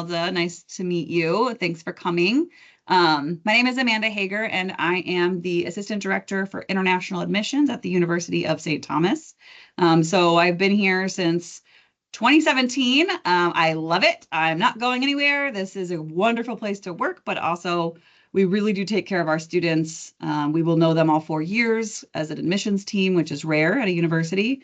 Imelda. Nice to meet you. Thanks for coming. My name is Amanda Hager, and I am the Assistant Director for International Admissions at the University of St. Thomas. So I've been here since 2017. I love it. I'm not going anywhere. This is a wonderful place to work, but also we really do take care of our students. We will know them all 4 years as an admissions team, which is rare at a university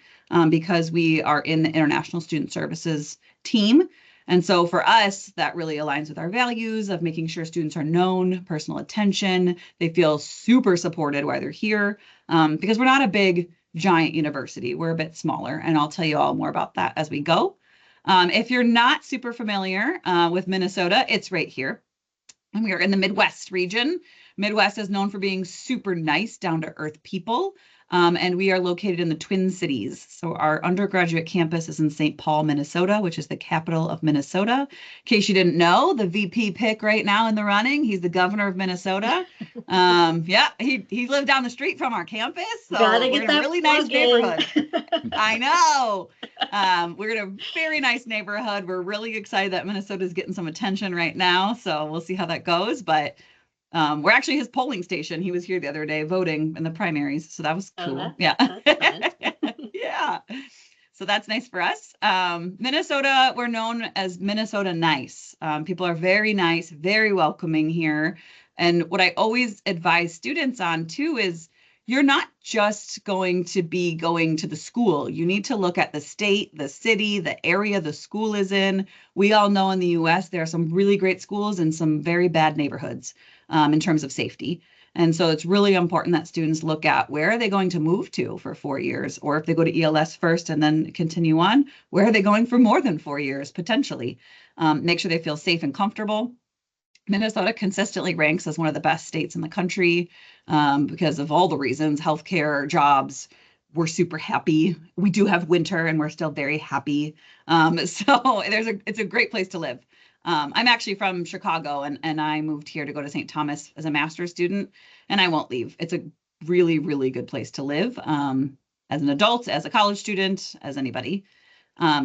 because we are in the International Student Services team. And so for us, that really aligns with our values of making sure students are known, personal attention. They feel super supported while they're here because we're not a big, giant university. We're a bit smaller, and I'll tell you all more about that as we go. If you're not super familiar with Minnesota, it's right here. And we are in the Midwest region. Midwest is known for being super nice, down-to-earth people. And we are located in the Twin Cities. So our undergraduate campus is in St. Paul, Minnesota, which is the capital of Minnesota. In case you didn't know, the VP pick right now in the running, he's the governor of Minnesota. Yeah, he lived down the street from our campus. So we're in a really nice neighborhood. I know. We're in a very nice neighborhood. We're really excited that Minnesota is getting some attention right now. So we'll see how that goes. But we're actually his polling station. He was here the other day voting in the primaries. So that was cool. Yeah. Yeah. So that's nice for us. Minnesota, we're known as Minnesota nice. People are very nice, very welcoming here. And what I always advise students on too is you're not just going to be going to the school. You need to look at the state, the city, the area the school is in. We all know in the US, there are some really great schools and some very bad neighborhoods in terms of safety. And so it's really important that students look at where are they going to move to for 4 years, or if they go to ELS first and then continue on, where are they going for more than 4 years potentially? Make sure they feel safe and comfortable. Minnesota consistently ranks as one of the best states in the country because of all the reasons, healthcare, jobs. We're super happy. We do have winter and we're still very happy. So it's a great place to live. I'm actually from Chicago and I moved here to go to St. Thomas as a master's student, and I won't leave. It's a really, really good place to live as an adult, as a college student, as anybody.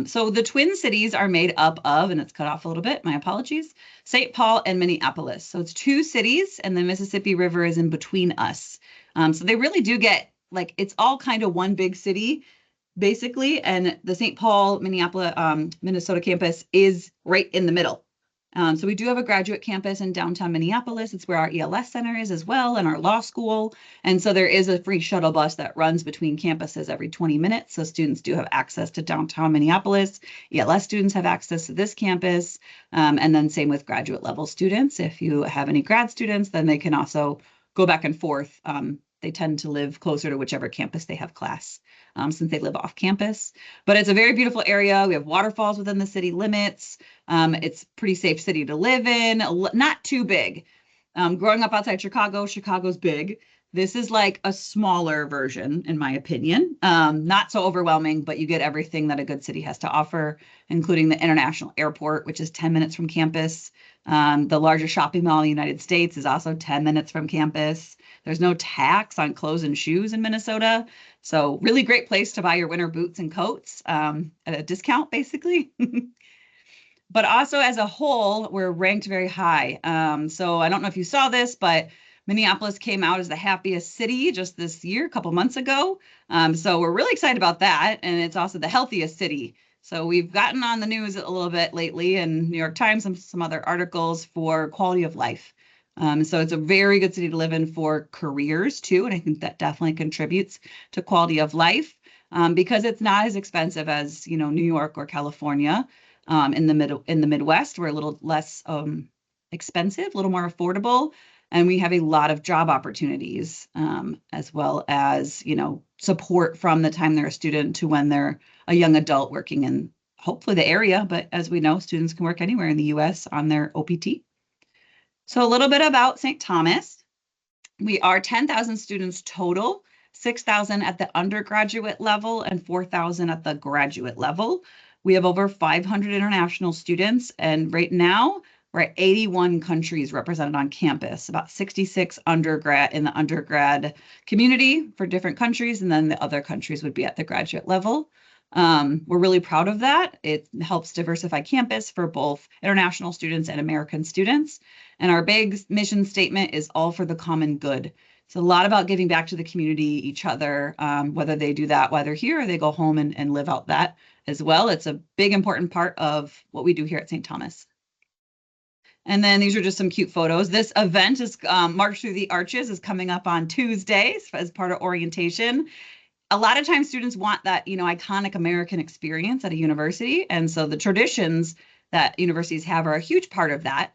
So the Twin Cities are made up of, and it's cut off a little bit, my apologies, St. Paul and Minneapolis. So it's 2 cities and the Mississippi River is in between us. So they really do get, like, it's all kind of one big city, basically. And the St. Paul, Minneapolis, Minnesota campus is right in the middle. So we do have a graduate campus in downtown Minneapolis. It's where our ELS center is as well, and our law school. And so there is a free shuttle bus that runs between campuses every 20 minutes. So students do have access to downtown Minneapolis. ELS students have access to this campus. And then same with graduate level students. If you have any grad students, then they can also go back and forth. They tend to live closer to whichever campus they have class since they live off campus. But it's a very beautiful area. We have waterfalls within the city limits. It's a pretty safe city to live in, not too big. Growing up outside Chicago, Chicago's big. This is like a smaller version, in my opinion. Not so overwhelming, but you get everything that a good city has to offer, including the international airport, which is 10 minutes from campus. The largest shopping mall in the United States is also 10 minutes from campus. There's no tax on clothes and shoes in Minnesota. So really great place to buy your winter boots and coats at a discount, basically. But also as a whole, we're ranked very high. So I don't know if you saw this, but Minneapolis came out as the happiest city just this year, a couple months ago. So we're really excited about that. And it's also the healthiest city. So we've gotten on the news a little bit lately, and New York Times, some other articles for quality of life. So it's a very good city to live in for careers too. And I think that definitely contributes to quality of life because it's not as expensive as, New York or California. In the Midwest, we're a little less expensive, a little more affordable. And we have a lot of job opportunities as well as, support from the time they're a student to when they're a young adult working in hopefully the area. But as we know, students can work anywhere in the US on their OPT. So a little bit about St. Thomas. We are 10,000 students total, 6,000 at the undergraduate level and 4,000 at the graduate level. We have over 500 international students, and right now we're at 81 countries represented on campus, about 66 undergrad in the undergrad community for different countries, and then the other countries would be at the graduate level. We're really proud of that. It helps diversify campus for both international students and American students. And our big mission statement is all for the common good. It's a lot about giving back to the community, each other, whether they do that while they're here or they go home and live out that as well. It's a big, important part of what we do here at St. Thomas. And then these are just some cute photos. This event is March Through the Arches is coming up on Tuesday as part of orientation. A lot of times students want that, iconic American experience at a university. And so the traditions that universities have are a huge part of that.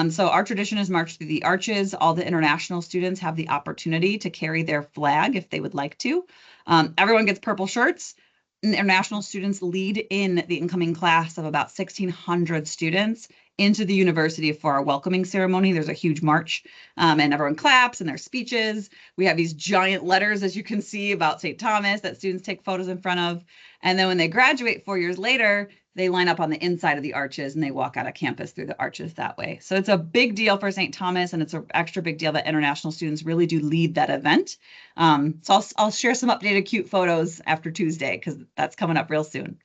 So our tradition is March Through the Arches. All the international students have the opportunity to carry their flag if they would like to. Everyone gets purple shirts. International students lead in the incoming class of about 1,600 students into the university for our welcoming ceremony. There's a huge march and everyone claps and their speeches. We have these giant letters, as you can see, about St. Thomas that students take photos in front of. And then when they graduate 4 years later, they line up on the inside of the arches and they walk out of campus through the arches that way. So it's a big deal for St. Thomas, and it's an extra big deal that international students really do lead that event. So I'll share some updated cute photos after Tuesday because that's coming up real soon.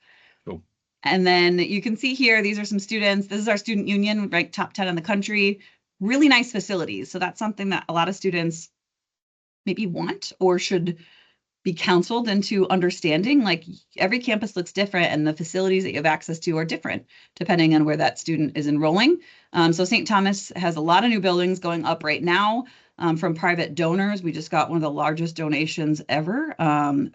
Cool. And then you can see here, these are some students. This is our student union, ranked top 10 in the country. Really nice facilities. So that's something that a lot of students maybe want or should be counseled into understanding. Like, every campus looks different and the facilities that you have access to are different depending on where that student is enrolling. So St. Thomas has a lot of new buildings going up right now from private donors. We just got one of the largest donations ever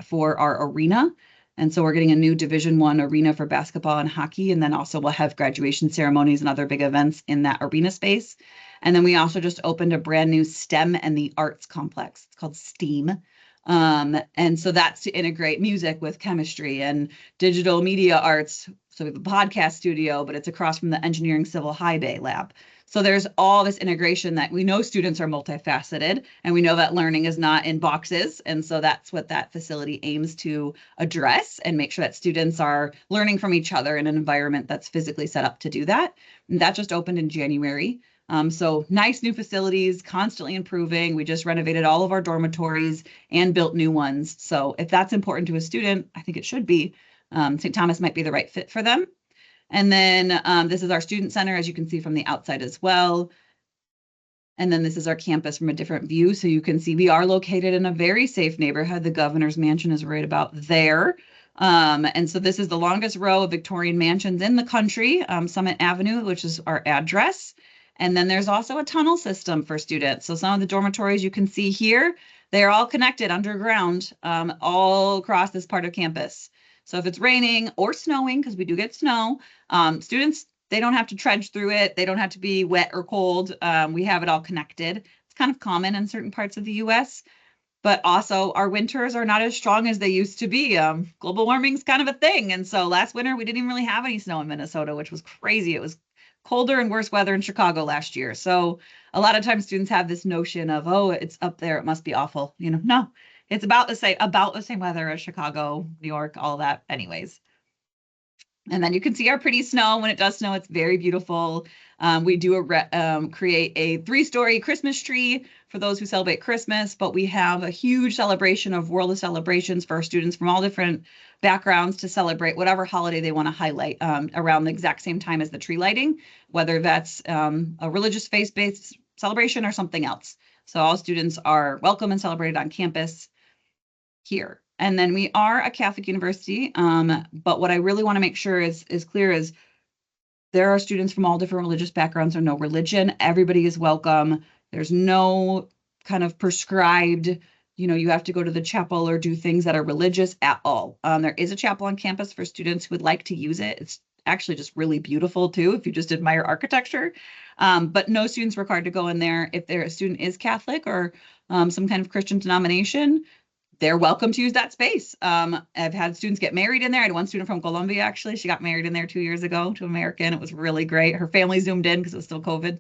for our arena. And so we're getting a new Division I arena for basketball and hockey. And then also we'll have graduation ceremonies and other big events in that arena space. And then we also just opened a brand new STEM and the arts complex. It's called STEAM. And so that's to integrate music with chemistry and digital media arts. So we have a podcast studio, but it's across from the engineering civil high bay lab. So there's all this integration that we know students are multifaceted, and we know that learning is not in boxes. And so that's what that facility aims to address and make sure that students are learning from each other in an environment that's physically set up to do that. And that just opened in January. So nice new facilities, constantly improving. We just renovated all of our dormitories and built new ones. So if that's important to a student, I think it should be. St. Thomas might be the right fit for them. And then this is our student center, as you can see from the outside as well. And then this is our campus from a different view. So you can see we are located in a very safe neighborhood. The governor's mansion is right about there. And so this is the longest row of Victorian mansions in the country, Summit Avenue, which is our address. And then there's also a tunnel system for students. So some of the dormitories you can see here, they're all connected underground all across this part of campus. So if it's raining or snowing, because we do get snow, students, they don't have to trudge through it. They don't have to be wet or cold. We have it all connected. It's kind of common in certain parts of the US, but also our winters are not as strong as they used to be. Global warming is kind of a thing. And so last winter, we didn't even really have any snow in Minnesota, which was crazy. It was colder and worse weather in Chicago last year. So a lot of times students have this notion of, oh, it's up there, it must be awful. No, it's about the same weather as Chicago, New York, all that anyways. And then you can see our pretty snow. When it does snow, it's very beautiful. We do create a 3-story Christmas tree for those who celebrate Christmas, but we have a huge celebration of World of Celebrations for our students from all different backgrounds to celebrate whatever holiday they want to highlight around the exact same time as the tree lighting, whether that's a religious faith-based celebration or something else. So all students are welcome and celebrated on campus here. And then we are a Catholic university, but what I really want to make sure is clear is there are students from all different religious backgrounds or no religion. Everybody is welcome. There's no kind of prescribed, you have to go to the chapel or do things that are religious at all. There is a chapel on campus for students who would like to use it. It's actually just really beautiful too, if you just admire architecture. But no students required to go in there. If their student is Catholic or some kind of Christian denomination, they're welcome to use that space. I've had students get married in there. I had one student from Colombia, actually. She got married in there 2 years ago to an American. It was really great. Her family zoomed in because it was still COVID.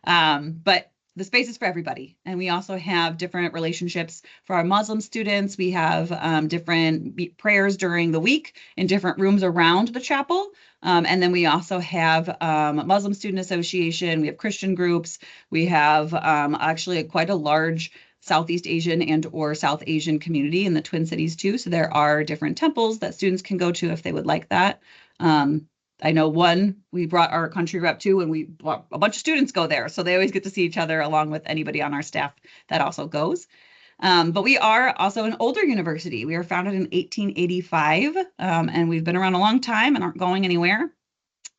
But the space is for everybody. And we also have different relationships for our Muslim students. We have different prayers during the week in different rooms around the chapel. And then we also have Muslim Student Association. We have Christian groups. We have actually quite a large Southeast Asian and or South Asian community in the Twin Cities too. So there are different temples that students can go to if they would like that. I know one we brought our country rep to, and we brought a bunch of students go there. So they always get to see each other along with anybody on our staff that also goes. But we are also an older university. We were founded in 1885, and we've been around a long time and aren't going anywhere.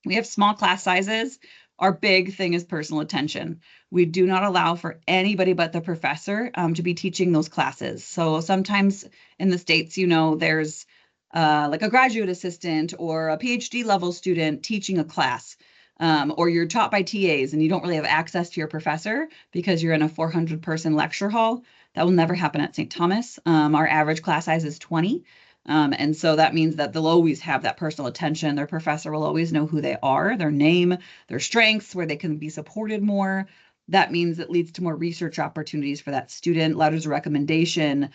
We have small class sizes. Our big thing is personal attention. We do not allow for anybody but the professor to be teaching those classes. So sometimes in the States, there's like a graduate assistant or a PhD level student teaching a class, or you're taught by TAs and you don't really have access to your professor because you're in a 400-person lecture hall. That will never happen at St. Thomas. Our average class size is 20. And so that means that they'll always have that personal attention. Their professor will always know who they are, their name, their strengths, where they can be supported more. That means it leads to more research opportunities for that student, letters of recommendation,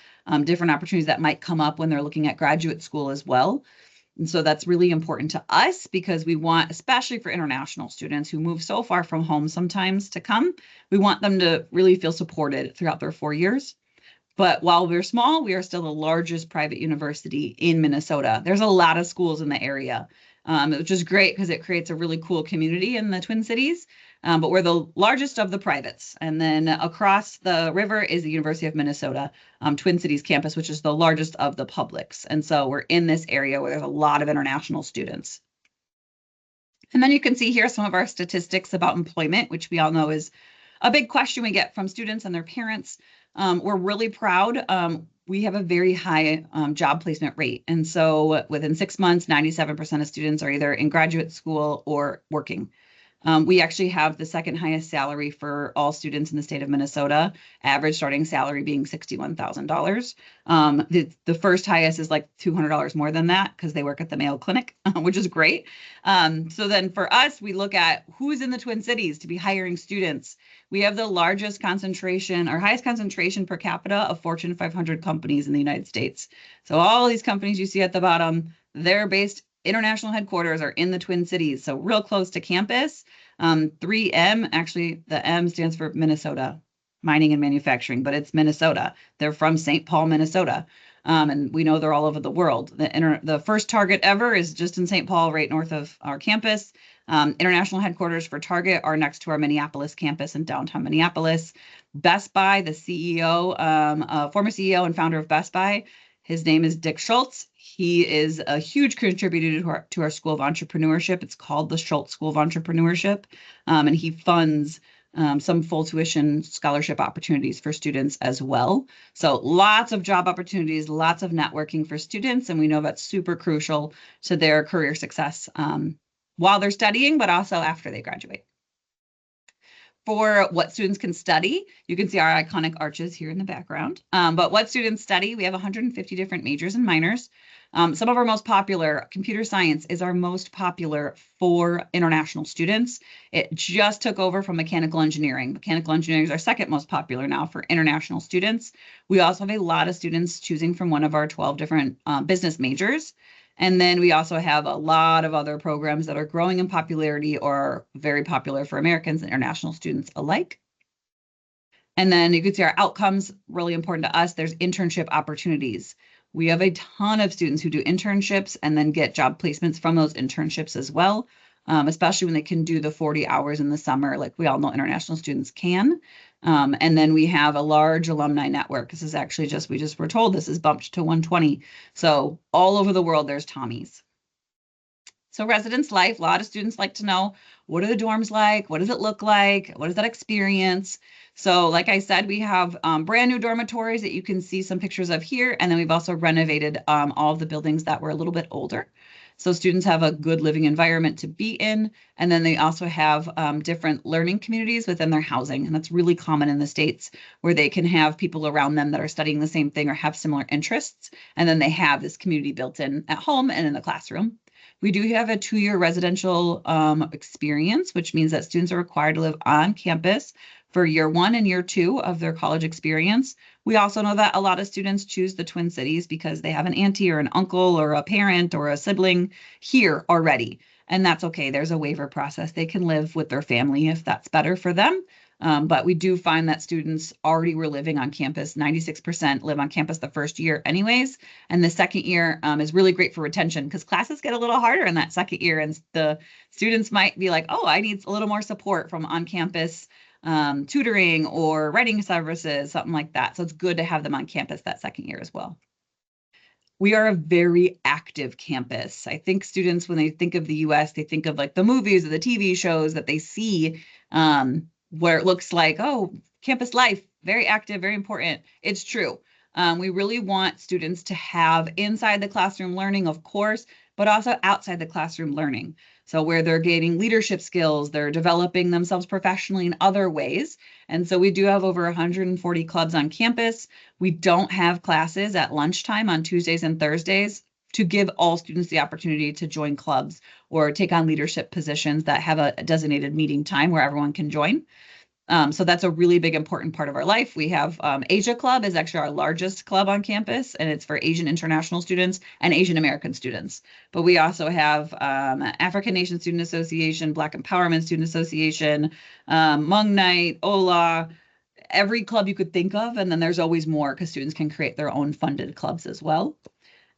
different opportunities that might come up when they're looking at graduate school as well. And so that's really important to us because we want, especially for international students who move so far from home sometimes to come, we want them to really feel supported throughout their 4 years. But while we're small, we are still the largest private university in Minnesota. There's a lot of schools in the area, which is great because it creates a really cool community in the Twin Cities. But we're the largest of the privates. And then across the river is the University of Minnesota Twin Cities campus, which is the largest of the publics. And so we're in this area where there's a lot of international students. And then you can see here some of our statistics about employment, which we all know is a big question we get from students and their parents. We're really proud. We have a very high job placement rate. And so within 6 months, 97% of students are either in graduate school or working. We actually have the second highest salary for all students in the state of Minnesota, average starting salary being $61,000. The first highest is like $200 more than that because they work at the Mayo Clinic, which is great. So then for us, we look at who's in the Twin Cities to be hiring students. We have the largest concentration or highest concentration per capita of Fortune 500 companies in the United States. So all these companies you see at the bottom, they're based international headquarters are in the Twin Cities, so real close to campus. 3M, actually, the M stands for Minnesota, mining and manufacturing, but it's Minnesota. They're from St. Paul, Minnesota. And we know they're all over the world. The first Target ever is just in St. Paul, right north of our campus. International headquarters for Target are next to our Minneapolis campus in downtown Minneapolis. Best Buy, the CEO, former CEO and founder of Best Buy, his name is Dick Schultz. He is a huge contributor to our School of Entrepreneurship. It's called the Schultz School of Entrepreneurship, and he funds some full tuition scholarship opportunities for students as well. So lots of job opportunities, lots of networking for students, and we know that's super crucial to their career success while they're studying, but also after they graduate. For what students can study, you can see our iconic arches here in the background. But what students study, we have 150 different majors and minors. Some of our most popular, computer science is our most popular for international students. It just took over from mechanical engineering. Mechanical engineering is our second most popular now for international students. We also have a lot of students choosing from one of our 12 different business majors. And then we also have a lot of other programs that are growing in popularity or are very popular for Americans and international students alike. And then you can see our outcomes, really important to us. There's internship opportunities. We have a ton of students who do internships and then get job placements from those internships as well, especially when they can do the 40 hours in the summer, like we all know international students can. And then we have a large alumni network. This is actually we just were told this is bumped to 120. So all over the world, there's Tommies. So residence life, a lot of students like to know, what are the dorms like? What does it look like? What is that experience? So like I said, we have brand new dormitories that you can see some pictures of here. And then we've also renovated all of the buildings that were a little bit older. So students have a good living environment to be in. And then they also have different learning communities within their housing. And that's really common in the States where they can have people around them that are studying the same thing or have similar interests. And then they have this community built in at home and in the classroom. We do have a 2-year residential experience, which means that students are required to live on campus for year 1 and year 2 of their college experience. We also know that a lot of students choose the Twin Cities because they have an auntie or an uncle or a parent or a sibling here already. and that's okay. There's a waiver process. They can live with their family if that's better for them. But we do find that students already were living on campus. 96% live on campus the first year anyways. And the second year is really great for retention because classes get a little harder in that second year. And the students might be like, oh, I need a little more support from on-campus tutoring or writing services, something like that. So it's good to have them on campus that second year as well. We are a very active campus. I think students, when they think of the US, they think of like the movies or the TV shows that they see where it looks like, oh, campus life, very active, very important. It's true. We really want students to have inside the classroom learning, of course, but also outside the classroom learning. So where they're gaining leadership skills, they're developing themselves professionally in other ways. And so we do have over 140 clubs on campus. We don't have classes at lunchtime on Tuesdays and Thursdays to give all students the opportunity to join clubs or take on leadership positions that have a designated meeting time where everyone can join. So that's a really big, important part of our life. We have Asia Club is actually our largest club on campus, and it's for Asian international students and Asian American students. But we also have African Nation Student Association, Black Empowerment Student Association, Hmong Night, Ola, every club you could think of. And then there's always more because students can create their own funded clubs as well.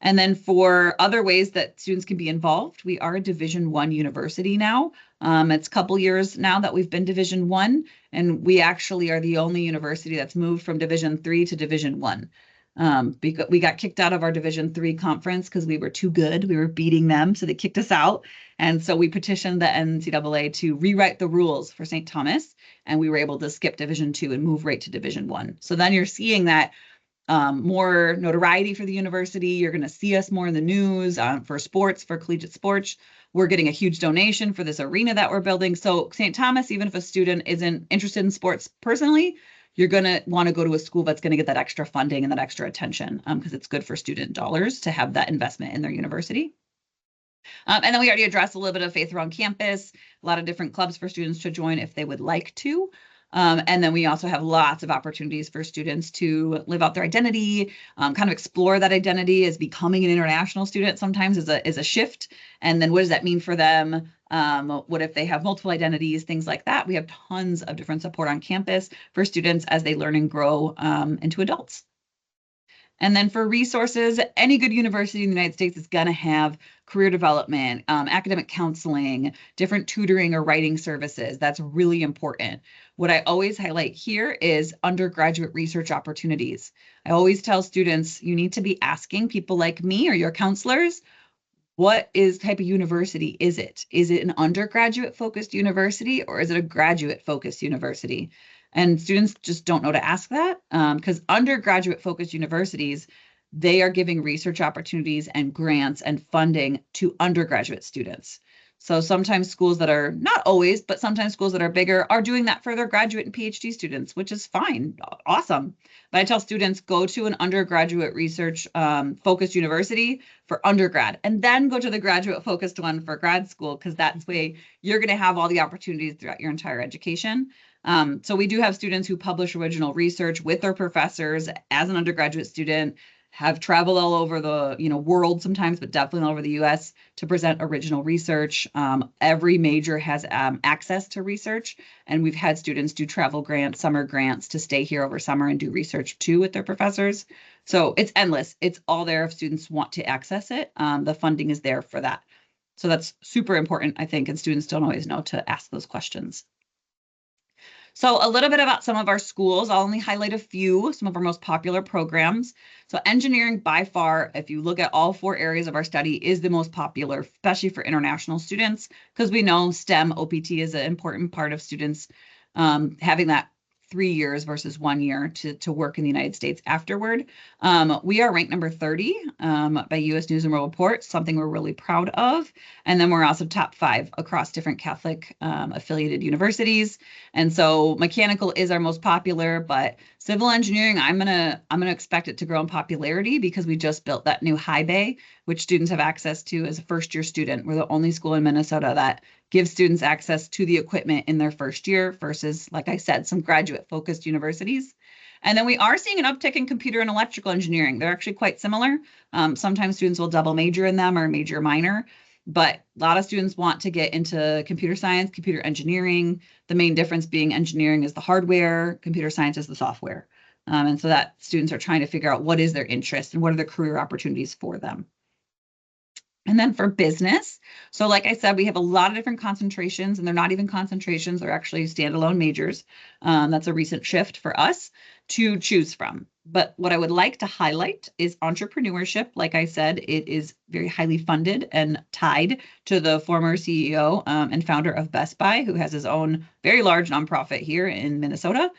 And then for other ways that students can be involved, we are a Division I university now. It's a couple years now that we've been Division I, and we actually are the only university that's moved from Division III to Division I. Because we got kicked out of our Division III conference because we were too good. We were beating them, so they kicked us out. And so we petitioned the NCAA to rewrite the rules for St. Thomas, and we were able to skip Division II and move right to Division I. So then you're seeing that more notoriety for the university. You're going to see us more in the news for sports, for collegiate sports. We're getting a huge donation for this arena that we're building. So St. Thomas, even if a student isn't interested in sports personally, you're going to want to go to a school that's going to get that extra funding and that extra attention because it's good for student dollars to have that investment in their university. And then we already addressed a little bit of Faith Around Campus, a lot of different clubs for students to join if they would like to. And then we also have lots of opportunities for students to live out their identity, kind of explore that identity as becoming an international student sometimes is a shift. And then what does that mean for them? What if they have multiple identities, things like that? We have tons of different support on campus for students as they learn and grow into adults. And then for resources, any good university in the United States is going to have career development, academic counseling, different tutoring or writing services. That's really important. What I always highlight here is undergraduate research opportunities. I always tell students, you need to be asking people like me or your counselors, what type of university is it? Is it an undergraduate focused university or is it a graduate focused university? And students just don't know to ask that because undergraduate focused universities, they are giving research opportunities and grants and funding to undergraduate students. So sometimes schools that are, not always, but sometimes schools that are bigger are doing that for their graduate and PhD students, which is fine, awesome. But I tell students, go to an undergraduate research focused university for undergrad, and then go to the graduate focused one for grad school, because that's the way you're going to have all the opportunities throughout your entire education. So we do have students who publish original research with their professors as an undergraduate student, have traveled all over the world sometimes, but definitely all over the US to present original research. Every major has access to research, and we've had students do travel grants, summer grants to stay here over summer and do research too with their professors. So it's endless. It's all there if students want to access it. The funding is there for that. So that's super important, I think, and students don't always know to ask those questions. So a little bit about some of our schools. I'll only highlight a few, some of our most popular programs. So engineering by far, if you look at all 4 areas of our study, is the most popular, especially for international students, because we know STEM OPT is an important part of students having that 3 years versus 1 year to work in the United States afterward. We are ranked number 30 by US News and World Report, something we're really proud of. And then we're also top 5 across different Catholic affiliated universities. And so mechanical is our most popular, but civil engineering, I'm gonna expect it to grow in popularity because we just built that new high bay, which students have access to as a first-year student. We're the only school in Minnesota that gives students access to the equipment in their first year versus, like I said, some graduate-focused universities. And then we are seeing an uptick in computer and electrical engineering. They're actually quite similar. Sometimes students will double major in them or major minor. but a lot of students want to get into computer science, computer engineering. The main difference being engineering is the hardware, computer science is the software. And so that students are trying to figure out what is their interest and what are the career opportunities for them. And then for business, so like I said, we have a lot of different concentrations, and they're not even concentrations, they're actually standalone majors. That's a recent shift for us to choose from. But what I would like to highlight is entrepreneurship. Like I said, it is very highly funded and tied to the former CEO and founder of Best Buy, who has his own very large nonprofit here in Minnesota.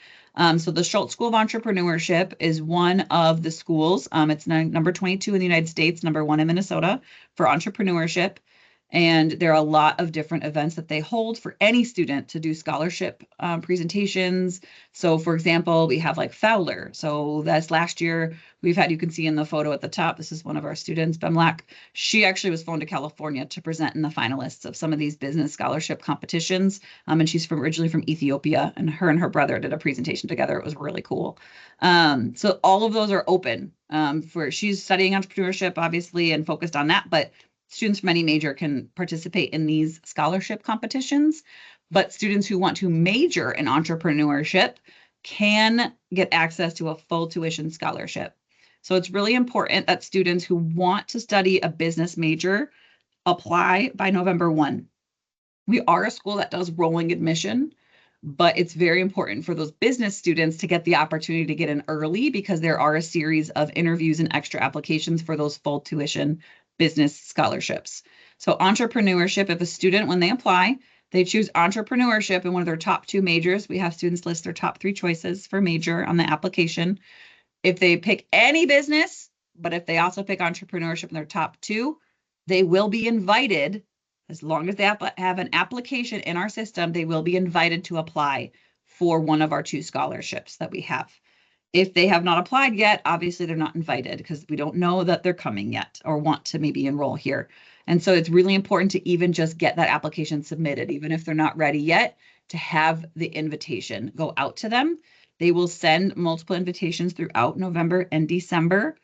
So the Schultz School of Entrepreneurship is one of the schools. It's number 22 in the United States, number 1 in Minnesota for entrepreneurship. And there are a lot of different events that they hold for any student to do scholarship presentations. So for example, we have like Fowler. So that's last year we've had, you can see in the photo at the top, this is one of our students, Bemlak. She actually was flown to California to present in the finalists of some of these business scholarship competitions. And she's originally from Ethiopia, and her brother did a presentation together. It was really cool. So all of those are open she's studying entrepreneurship, obviously, and focused on that, but students from any major can participate in these scholarship competitions, but students who want to major in entrepreneurship can get access to a full tuition scholarship. So it's really important that students who want to study a business major apply by November 1. We are a school that does rolling admission, but it's very important for those business students to get the opportunity to get in early, because there are a series of interviews and extra applications for those full tuition business scholarships. So entrepreneurship, if a student, when they apply, they choose entrepreneurship in one of their top 2 majors. We have students list their top 3 choices for major on the application. If they pick any business, but if they also pick entrepreneurship in their top 2, they will be invited, as long as they have an application in our system, they will be invited to apply for one of our 2 scholarships that we have. If they have not applied yet, obviously they're not invited because we don't know that they're coming yet or want to maybe enroll here. And so it's really important to even just get that application submitted, even if they're not ready yet, to have the invitation go out to them. They will send multiple invitations throughout November and December,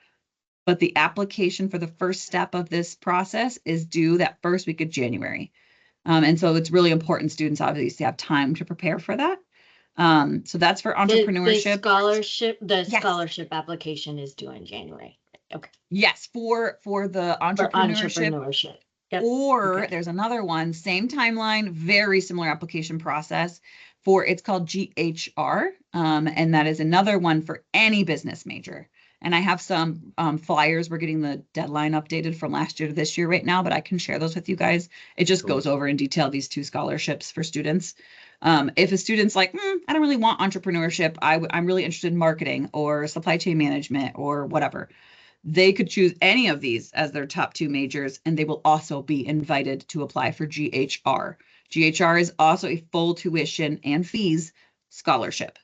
but the application for the first step of this process is due that first week of January. And so it's really important students obviously have time to prepare for that. So that's for entrepreneurship. The scholarship application is due in January. Okay. Yes, for the entrepreneurship. Yep. Or there's another one, same timeline, very similar application process it's called GHR. And that is another one for any business major. And I have some flyers. We're getting the deadline updated from last year to this year right now, but I can share those with you guys. It just goes over in detail these 2 scholarships for students. If a student's like, I don't really want entrepreneurship, I'm really interested in marketing or supply chain management or whatever, they could choose any of these as their top 2 majors, and they will also be invited to apply for GHR. GHR is also a full tuition and fees scholarship.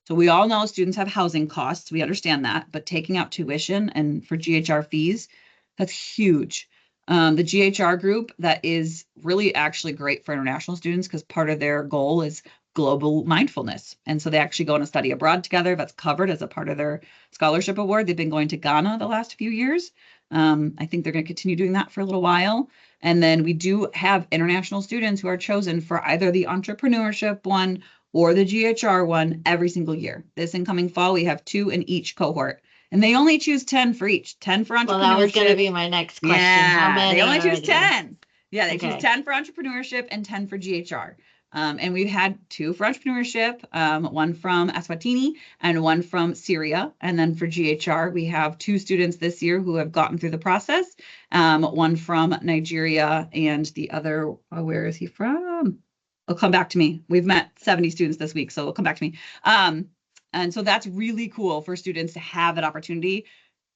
So we all know students have housing costs. We understand that, but taking out tuition and for GHR fees, that's huge. The GHR group, that is really actually great for international students because part of their goal is global mindfulness. And so they actually go on a study abroad together. That's covered as a part of their scholarship award. They've been going to Ghana the last few years. I think they're going to continue doing that for a little while. And then we do have international students who are chosen for either the entrepreneurship one or the GHR one every single year. This incoming fall, we have 2 in each cohort. And they only choose 10 for each, 10 for entrepreneurship. Well, that was going to be my next question. Yeah, how many they only choose 10. Yeah, they Okay. choose 10 for entrepreneurship and 10 for GHR. And we've had 2 for entrepreneurship, one from Eswatini and one from Syria. And then for GHR, we have 2 students this year who have gotten through the process, one from Nigeria and the other, where is he from? It'll come back to me. We've met 70 students this week, so it'll come back to me. And so that's really cool for students to have that opportunity.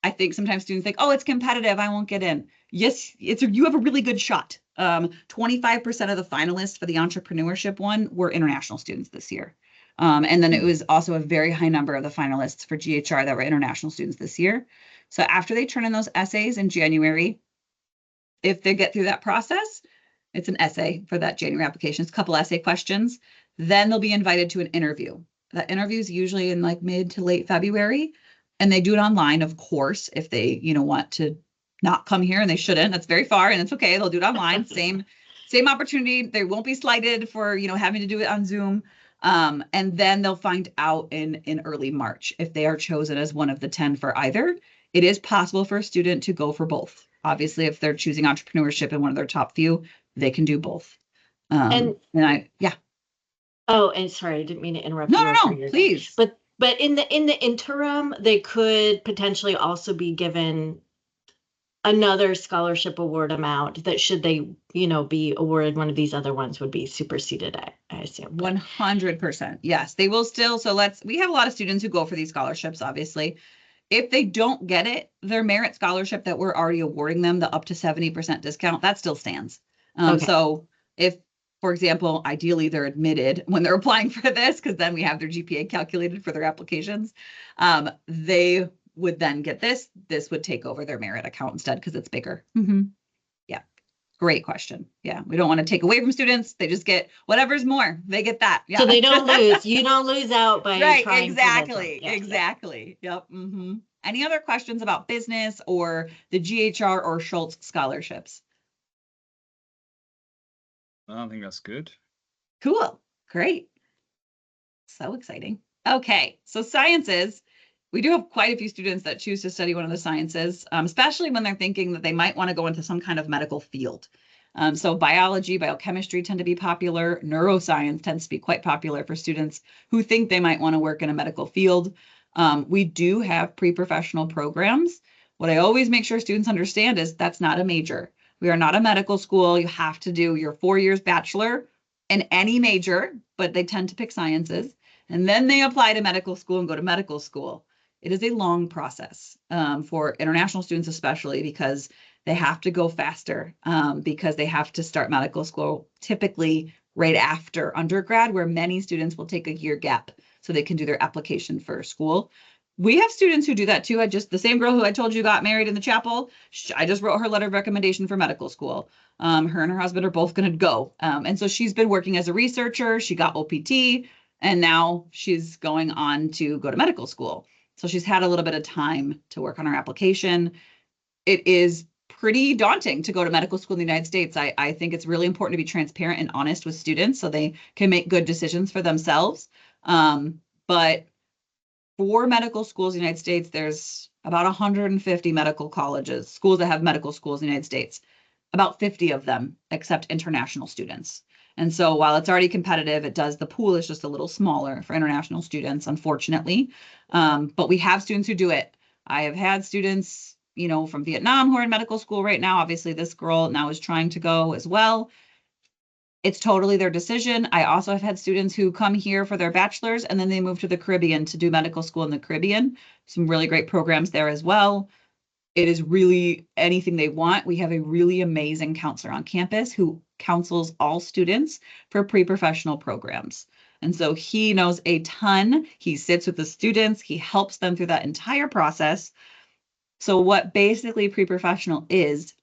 I think sometimes students think, oh, it's competitive, I won't get in. Yes, you have a really good shot. 25% of the finalists for the entrepreneurship one were international students this year. And then it was also a very high number of the finalists for GHR that were international students this year. So after they turn in those essays in January, if they get through that process, it's an essay for that January application. It's a couple essay questions. Then they'll be invited to an interview. That interview is usually in like mid to late February, and they do it online, of course, if they, want to, not come here, and they shouldn't. That's very far, and it's okay. They'll do it online. Same opportunity. They won't be slighted for, having to do it on Zoom. And then they'll find out in early March if they are chosen as one of the 10 for either. It is possible for a student to go for both. Obviously, if they're choosing entrepreneurship in one of their top few, they can do both. Yeah. Oh, and sorry, I didn't mean to interrupt you. No, please. But in the interim, they could potentially also be given another scholarship award amount that, should they, be awarded one of these other ones, would be superseded, I assume. 100%. Yes, they will still. So we have a lot of students who go for these scholarships, obviously. If they don't get it, their merit scholarship that we're already awarding them, the up to 70% discount, that still stands. Okay. So if, for example, ideally they're admitted when they're applying for this, because then we have their GPA calculated for their applications, they would then get this. This would take over their merit account instead because it's bigger. Yeah. Great question. Yeah. We don't want to take away from students. They just get whatever's more. They get that. Yeah. So they don't lose. You don't lose out by right. trying Exactly. Yeah, exactly. Yeah. Yep. Any other questions about business or the GHR or Schultz scholarships? I think that's good. Cool. Great. So exciting. Okay. So sciences. We do have quite a few students that choose to study one of the sciences, especially when they're thinking that they might want to go into some kind of medical field. So biology, biochemistry tend to be popular. Neuroscience tends to be quite popular for students who think they might want to work in a medical field. We do have pre-professional programs. What I always make sure students understand is that's not a major. We are not a medical school. You have to do your 4 years bachelor in any major, but they tend to pick sciences. And then they apply to medical school and go to medical school. It is a long process for international students, especially because they have to go faster because they have to start medical school typically right after undergrad, where many students will take a year gap so they can do their application for school. We have students who do that too. The same girl who I told you got married in the chapel, I just wrote her letter of recommendation for medical school. Her and her husband are both going to go. And so she's been working as a researcher. She got OPT, and now she's going on to go to medical school. So she's had a little bit of time to work on her application. It is pretty daunting to go to medical school in the United States. I think it's really important to be transparent and honest with students so they can make good decisions for themselves. But for medical schools in the United States, there's about 150 medical colleges, schools that have medical schools in the United States. About 50 of them accept international students. And so while it's already competitive, the pool is just a little smaller for international students, unfortunately. But we have students who do it. I have had students, from Vietnam who are in medical school right now. Obviously, this girl now is trying to go as well. It's totally their decision. I also have had students who come here for their bachelor's and then they move to the Caribbean to do medical school in the Caribbean. Some really great programs there as well. It is really anything they want. We have a really amazing counselor on campus who counsels all students for pre-professional programs. And so he knows a ton. He sits with the students. He helps them through that entire process. So what basically pre-professional is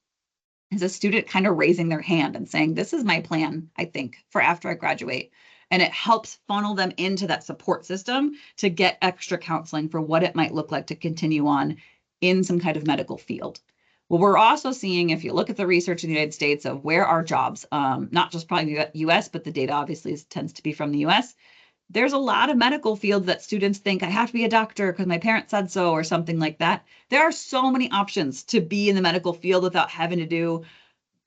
a student kind of raising their hand and saying, this is my plan, I think, for after I graduate. And it helps funnel them into that support system to get extra counseling for what it might look like to continue on in some kind of medical field. What we're also seeing, if you look at the research in the United States of where are jobs, not just probably the US, but the data obviously tends to be from the US, there's a lot of medical fields that students think I have to be a doctor because my parents said so or something like that. There are so many options to be in the medical field without having to do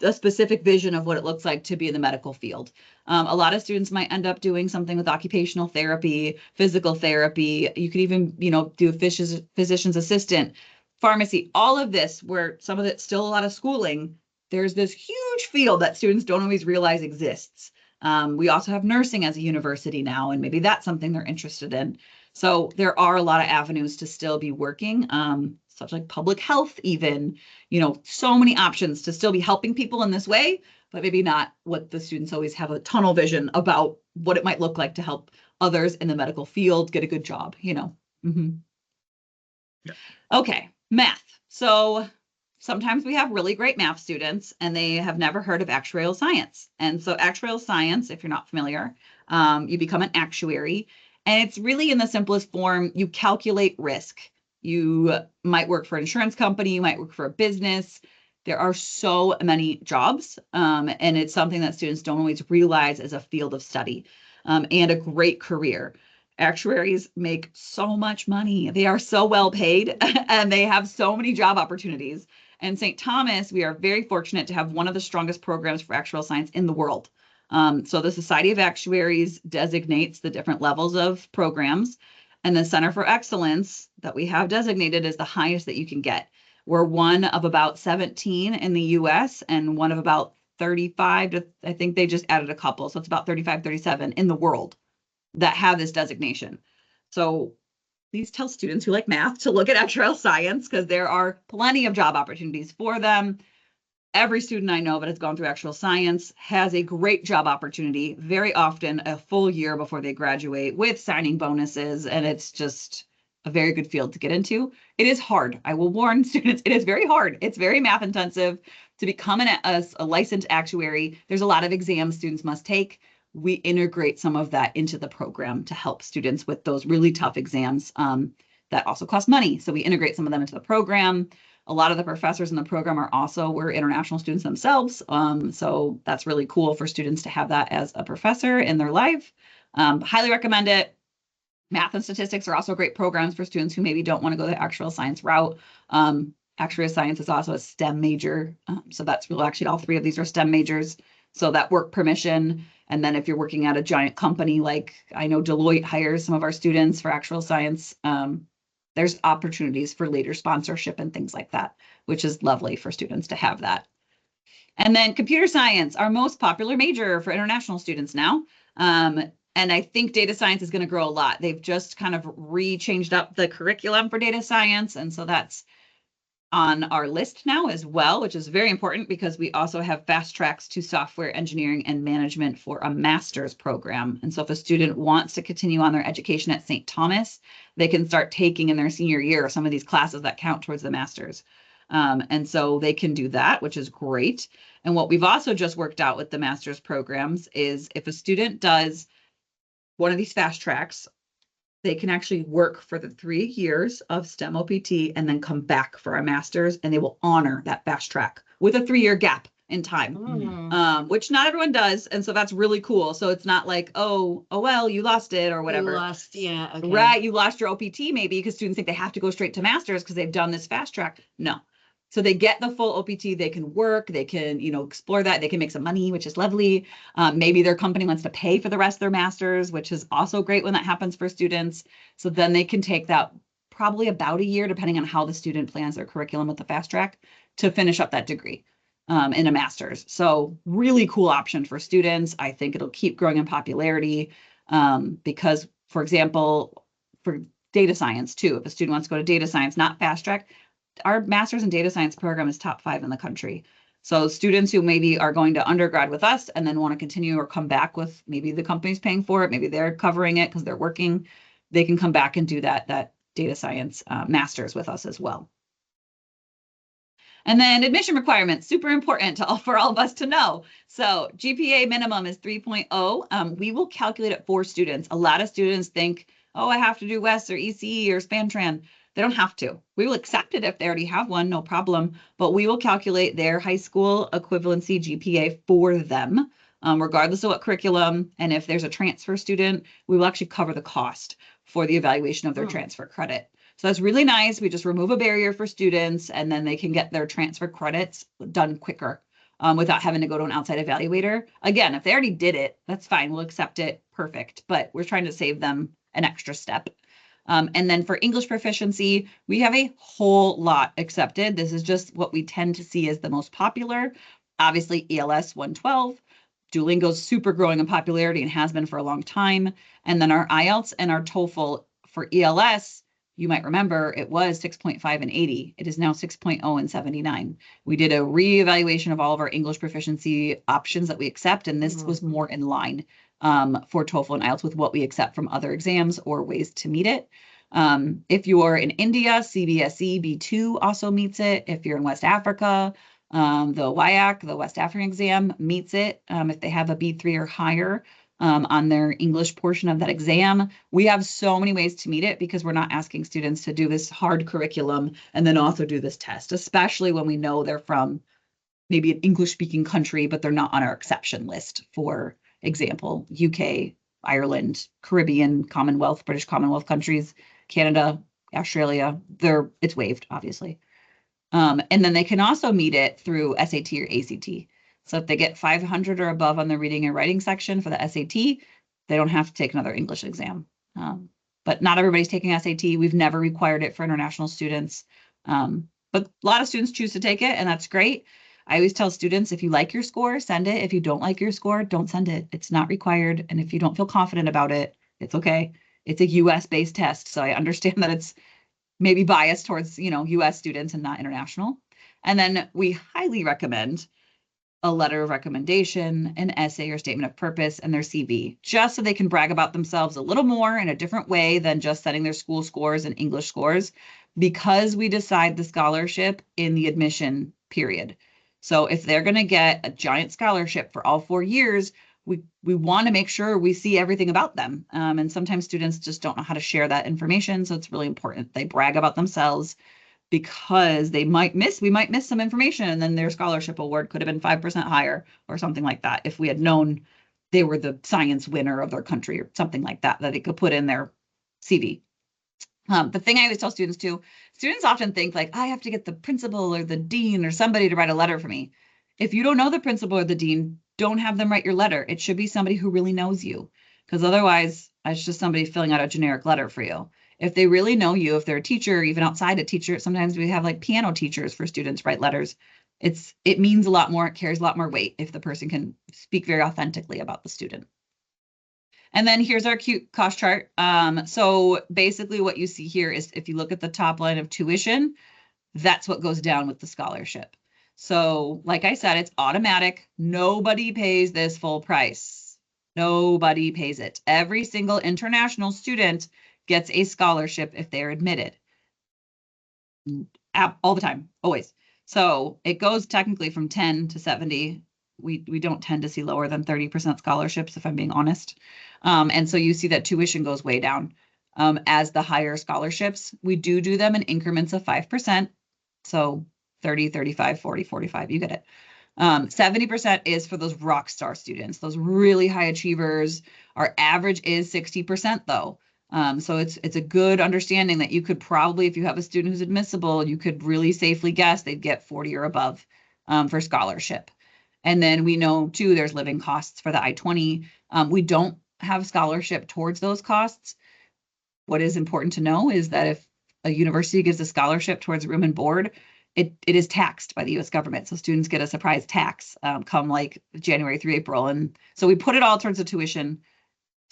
a specific vision of what it looks like to be in the medical field. A lot of students might end up doing something with occupational therapy, physical therapy. You could even, do physician's assistant, pharmacy, all of this, where some of it's still a lot of schooling. There's this huge field that students don't always realize exists. We also have nursing as a university now, and maybe that's something they're interested in. So there are a lot of avenues to still be working, such like public health even, so many options to still be helping people in this way, but maybe not what the students always have a tunnel vision about what it might look like to help others in the medical field get a good job, Mm-hmm. Yeah. Okay, math. So sometimes we have really great math students and they have never heard of actuarial science. And so actuarial science, if you're not familiar, you become an actuary. And it's really in the simplest form, you calculate risk. You might work for an insurance company, you might work for a business. There are so many jobs, and it's something that students don't always realize as a field of study, and a great career. Actuaries make so much money. They are so well paid and they have so many job opportunities. And St. Thomas, we are very fortunate to have one of the strongest programs for actuarial science in the world. So the Society of Actuaries designates the different levels of programs, and the Center for Excellence that we have designated is the highest that you can get. We're one of about 17 in the US and one of about 35 to, I think they just added a couple. So it's about 35, 37 in the world that have this designation. So please tell students who like math to look at actuarial science because there are plenty of job opportunities for them. Every student I know that has gone through actuarial science has a great job opportunity, very often a full year before they graduate with signing bonuses. And it's just a very good field to get into. It is hard. I will warn students, it is very hard. It's very math intensive. To become a licensed actuary, there's a lot of exams students must take. We integrate some of that into the program to help students with those really tough exams that also cost money. So we integrate some of them into the program. A lot of the professors in the program were international students themselves. So that's really cool for students to have that as a professor in their life. Highly recommend it. Math and statistics are also great programs for students who maybe don't want to go the actuarial science route. Actuarial science is also a STEM major. So that's really actually all three of these are STEM majors. So that work permission. And then if you're working at a giant company, like I know Deloitte hires some of our students for actuarial science, there's opportunities for later sponsorship and things like that, which is lovely for students to have that. And then computer science, our most popular major for international students now. And I think data science is going to grow a lot. They've just kind of changed up the curriculum for data science. And so that's on our list now as well, which is very important because we also have fast tracks to software engineering and management for a master's program. And so if a student wants to continue on their education at St. Thomas, they can start taking in their senior year some of these classes that count towards the master's. And so they can do that, which is great. And what we've also just worked out with the master's programs is if a student does one of these fast tracks, they can actually work for the 3 years of STEM OPT and then come back for a master's, and they will honor that fast track with a 3-year gap in time, which not everyone does. And so that's really cool. So it's not like, oh, well, you lost it or whatever. You lost, yeah. Okay. Right. You lost your OPT maybe because students think they have to go straight to master's because they've done this fast track. No. So they get the full OPT, they can work, they can, explore that, they can make some money, which is lovely. Maybe their company wants to pay for the rest of their master's, which is also great when that happens for students. So then they can take that probably about a year, depending on how the student plans their curriculum with the fast track to finish up that degree in a master's. So really cool option for students. I think it'll keep growing in popularity because, for example, for data science too, if a student wants to go to data science, not fast track, our master's in data science program is top 5 in the country. So students who maybe are going to undergrad with us and then want to continue or come back with maybe the company's paying for it, maybe they're covering it because they're working, they can come back and do that data science master's with us as well. And then admission requirements, super important for all of us to know. So GPA minimum is 3.0. We will calculate it for students. A lot of students think, oh, I have to do WES or ECE or SpanTran. They don't have to. We will accept it if they already have one, no problem. But we will calculate their high school equivalency GPA for them, regardless of what curriculum. And if there's a transfer student, we will actually cover the cost for the evaluation of their transfer credit. So that's really nice. We just remove a barrier for students and then they can get their transfer credits done quicker without having to go to an outside evaluator. Again, if they already did it, that's fine. We'll accept it. Perfect. But we're trying to save them an extra step. And then for English proficiency, we have a whole lot accepted. This is just what we tend to see as the most popular. Obviously, ELS 112. Duolingo is super growing in popularity and has been for a long time. And then our IELTS and our TOEFL for ELS, you might remember it was 6.5 and 80. It is now 6.0 and 79. We did a reevaluation of all of our English proficiency options that we accept, and this was more in line for TOEFL and IELTS with what we accept from other exams or ways to meet it. If you're in India, CBSE B2 also meets it. If you're in West Africa, the WIAC, the West African exam, meets it if they have a B3 or higher. on their English portion of that exam. We have so many ways to meet it because we're not asking students to do this hard curriculum and then also do this test, especially when we know they're from maybe an English-speaking country, but they're not on our exception list. For example, UK, Ireland, Caribbean, Commonwealth, British Commonwealth countries, Canada, Australia, it's waived, obviously. And then they can also meet it through SAT or ACT. So if they get 500 or above on the reading and writing section for the SAT, they don't have to take another English exam. But not everybody's taking SAT. We've never required it for international students. But a lot of students choose to take it, and that's great. I always tell students, if you like your score, send it. If you don't like your score, don't send it. It's not required. And if you don't feel confident about it, it's okay. It's a US-based test. So I understand that it's maybe biased towards, US students and not international. And then we highly recommend a letter of recommendation, an essay or statement of purpose, and their CV, just so they can brag about themselves a little more in a different way than just setting their school scores and English scores, because we decide the scholarship in the admission period. So if they're going to get a giant scholarship for all 4 years, we want to make sure we see everything about them. And sometimes students just don't know how to share that information. So it's really important they brag about themselves, because we might miss some information, and then their scholarship award could have been 5% higher or something like that if we had known they were the science winner of their country or something like that they could put in their CV. The thing I always tell students too, students often think like, I have to get the principal or the dean or somebody to write a letter for me. If you don't know the principal or the dean, don't have them write your letter. It should be somebody who really knows you, because otherwise it's just somebody filling out a generic letter for you. If they really know you, if they're a teacher, even outside a teacher, sometimes we have like piano teachers for students write letters. It means a lot more, it carries a lot more weight if the person can speak very authentically about the student. And then here's our cute cost chart. So basically what you see here is, if you look at the top line of tuition, that's what goes down with the scholarship. So like I said, it's automatic. Nobody pays this full price. Nobody pays it. Every single international student gets a scholarship if they're admitted. All the time, always. So it goes technically from 10 to 70. We don't tend to see lower than 30% scholarships, if I'm being honest. And so you see that tuition goes way down as the higher scholarships. We do them in increments of 5%. So 30, 35, 40, 45, you get it. 70% is for those rock star students, those really high achievers. Our average is 60% though. So it's a good understanding that you could probably, if you have a student who's admissible, you could really safely guess they'd get 40 or above for scholarship. And then we know too, there's living costs for the I-20. We don't have scholarship towards those costs. What is important to know is that if a university gives a scholarship towards room and board, it is taxed by the US government. So students get a surprise tax come like January through April. And so we put it all towards the tuition,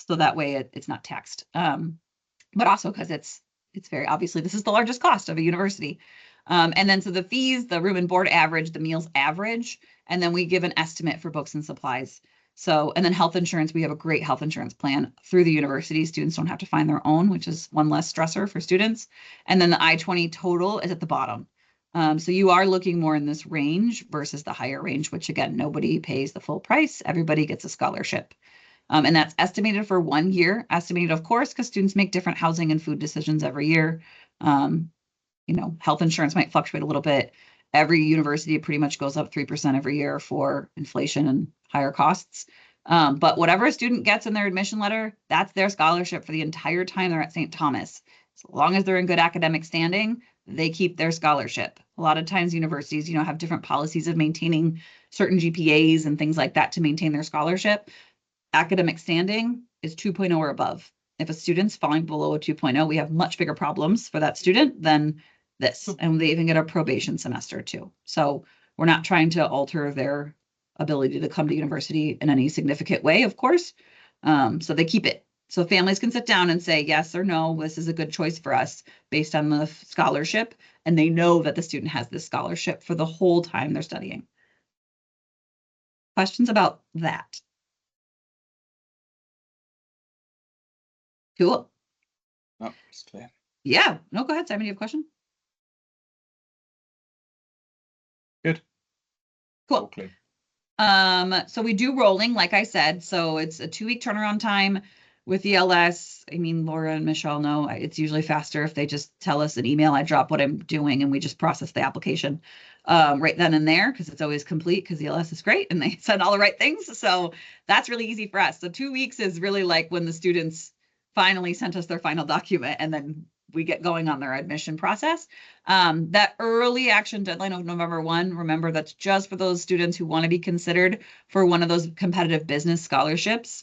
so that way it's not taxed. But also because it's very obviously, this is the largest cost of a university. And then so the fees, the room and board average, the meals average, and then we give an estimate for books and supplies. So, and then health insurance, we have a great health insurance plan through the university. Students don't have to find their own, which is one less stressor for students. And then the I-20 total is at the bottom. So you are looking more in this range versus the higher range, which again, nobody pays the full price. Everybody gets a scholarship. And that's estimated for 1 year, estimated, of course, because students make different housing and food decisions every year. Health insurance might fluctuate a little bit. Every university pretty much goes up 3% every year for inflation and higher costs. But whatever a student gets in their admission letter, that's their scholarship for the entire time they're at St. Thomas. So long as they're in good academic standing, they keep their scholarship. A lot of times universities, have different policies of maintaining certain GPAs and things like that to maintain their scholarship. Academic standing is 2.0 or above. If a student's falling below a 2.0, we have much bigger problems for that student than this. And they even get a probation semester too. So we're not trying to alter their ability to come to university in any significant way, of course. So they keep it. So families can sit down and say yes or no, this is a good choice for us based on the scholarship. And they know that the student has this scholarship for the whole time they're studying. Questions about that? Cool. No, it's clear. Yeah. No, go ahead, Simon. Do you have a question? Good. Cool. All clear. So we do rolling, like I said, so it's a 2-week turnaround time with ELS. I mean, Laura and Michelle know it's usually faster if they just tell us an email. I drop what I'm doing and we just process the application right then and there, because it's always complete, because ELS is great and they send all the right things. So that's really easy for us. So 2 weeks is really like when the students finally sent us their final document, and then we get going on their admission process. That early action deadline of November 1, remember, that's just for those students who want to be considered for one of those competitive business scholarships,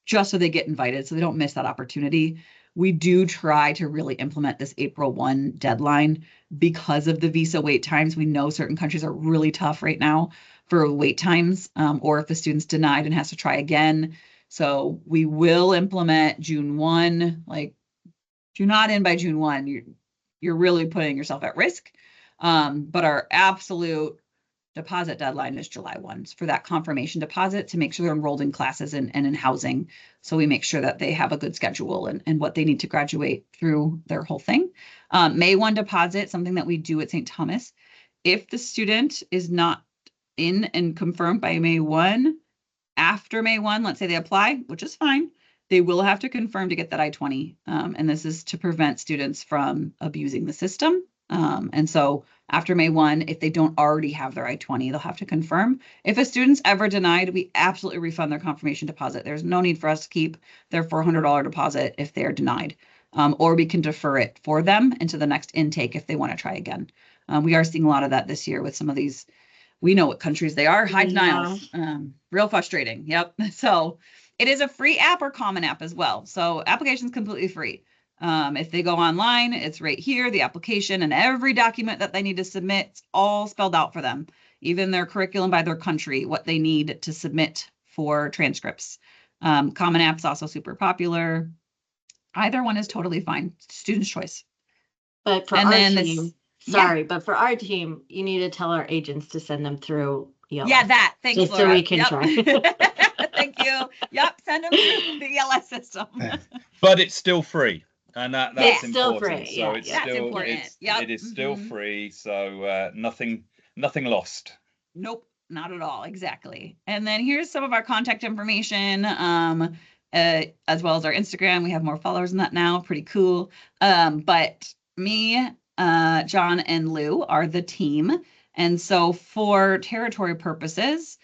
just so they get invited, so they don't miss that opportunity. We do try to really implement this April 1 deadline because of the visa wait times. We know certain countries are really tough right now for wait times, or if the student's denied and has to try again. So we will implement June 1, like, if you're not in by June 1, you're really putting yourself at risk. But our absolute deposit deadline is July 1 for that confirmation deposit, to make sure they're enrolled in classes and in housing. So we make sure that they have a good schedule and what they need to graduate through their whole thing. May 1 deposit, something that we do at St. Thomas. If the student is not in and confirmed by May 1, after May 1, let's say they apply, which is fine, they will have to confirm to get that I-20. And this is to prevent students from abusing the system. And so after May 1, if they don't already have their I-20, they'll have to confirm. If a student's ever denied, we absolutely refund their confirmation deposit. There's no need for us to keep their $400 deposit if they're denied. Or we can defer it for them into the next intake if they want to try again. We are seeing a lot of that this year with some of these. We know what countries they are, high denials. Real frustrating. Yep. So it is a free app or common app as well. So application's completely free. If they go online, it's right here, the application and every document that they need to submit, it's all spelled out for them, even their curriculum by their country, what they need to submit for transcripts. Common app's also super popular. Either one is totally fine. Student's choice. But for our team, but for our team, you need to tell our agents to send them through ELS. Yeah, that. Thanks, just Laura. so we can try. Thank you. Yep, send them through the ELS system. But it's still free, and that's important. Still free. So it's that's still important. it is still free. So nothing lost. Nope, not at all. Exactly. And then here's some of our contact information, as well as our Instagram. We have more followers than that now. Pretty cool. But me, John, and Lou are the team. And so for territory purposes,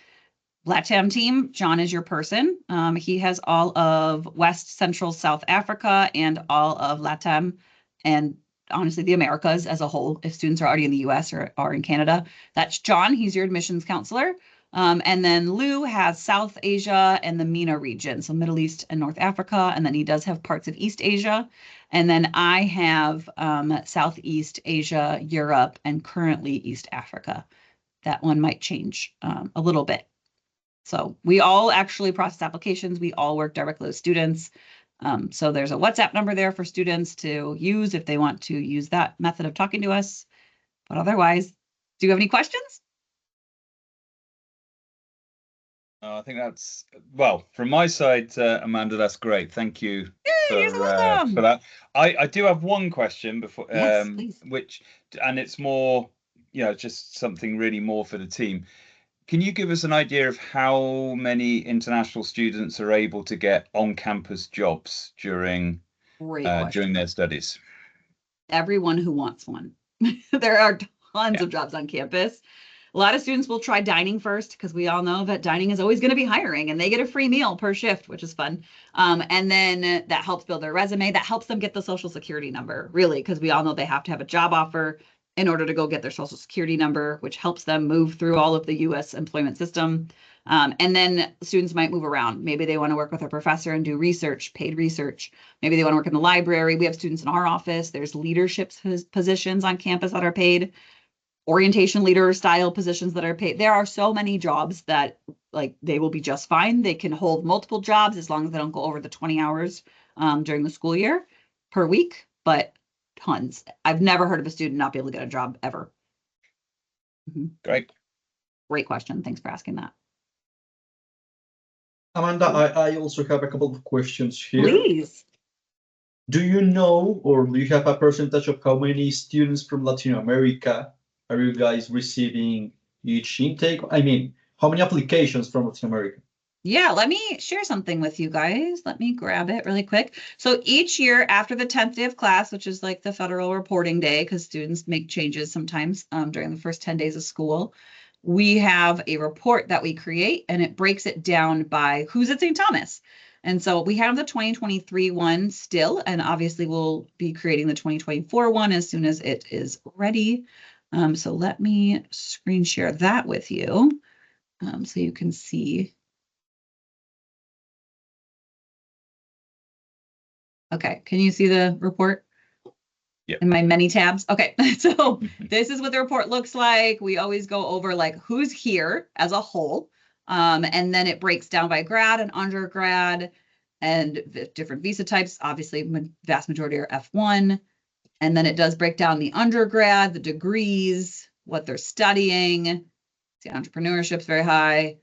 LATAM team, John is your person. He has all of West, Central, South Africa, and all of LATAM, and honestly, the Americas as a whole. If students are already in the US or are in Canada, that's John. He's your admissions counselor. And then Lou has South Asia and the MENA region, so Middle East and North Africa. And then he does have parts of East Asia. And then I have Southeast Asia, Europe, and currently East Africa. That one might change a little bit. So we all actually process applications. We all work directly with students. So there's a WhatsApp number there for students to use if they want to use that method of talking to us. But otherwise, do you have any questions? I think that's, well, from my side, Amanda, that's great. Thank you for that. I do have one question before, Yes, please. which, and it's more, just something really more for the team. Can you give us an idea of how many international students are able to get on-campus jobs during their studies? Everyone who wants one. There are tons of jobs on campus. A lot of students will try dining first, because we all know that dining is always going to be hiring, and they get a free meal per shift, which is fun. And then that helps build their resume. That helps them get the social security number, really, because we all know they have to have a job offer in order to go get their social security number, which helps them move through all of the US employment system. And then students might move around. Maybe they want to work with a professor and do research, paid research. Maybe they want to work in the library. We have students in our office. There's leadership positions on campus that are paid, orientation leader style positions that are paid. There are so many jobs that they will be just fine. They can hold multiple jobs as long as they don't go over the 20 hours during the school year per week, but tons. I've never heard of a student not be able to get a job ever. Great. Great question. Thanks for asking that. Amanda, I also have a couple of questions here. Please. Do you know, or do you have a percentage of how many students from Latin America are you guys receiving each intake? I mean, how many applications from Latin America? Yeah, let me share something with you guys. Let me grab it really quick. So each year after the 10th day of class, which is like the federal reporting day, because students make changes sometimes during the first 10 days of school, we have a report that we create and it breaks it down by who's at St. Thomas. And so we have the 2023 one still, and obviously we'll be creating the 2024 one as soon as it is ready. So let me screen share that with you so you can see. Okay, can you see the report? Yep. In my many tabs? Okay, so this is what the report looks like. We always go over like who's here as a whole. And then it breaks down by grad and undergrad and the different visa types. Obviously, vast majority are F1. And then it does break down the undergrad, the degrees, what they're studying. See, entrepreneurship's very high.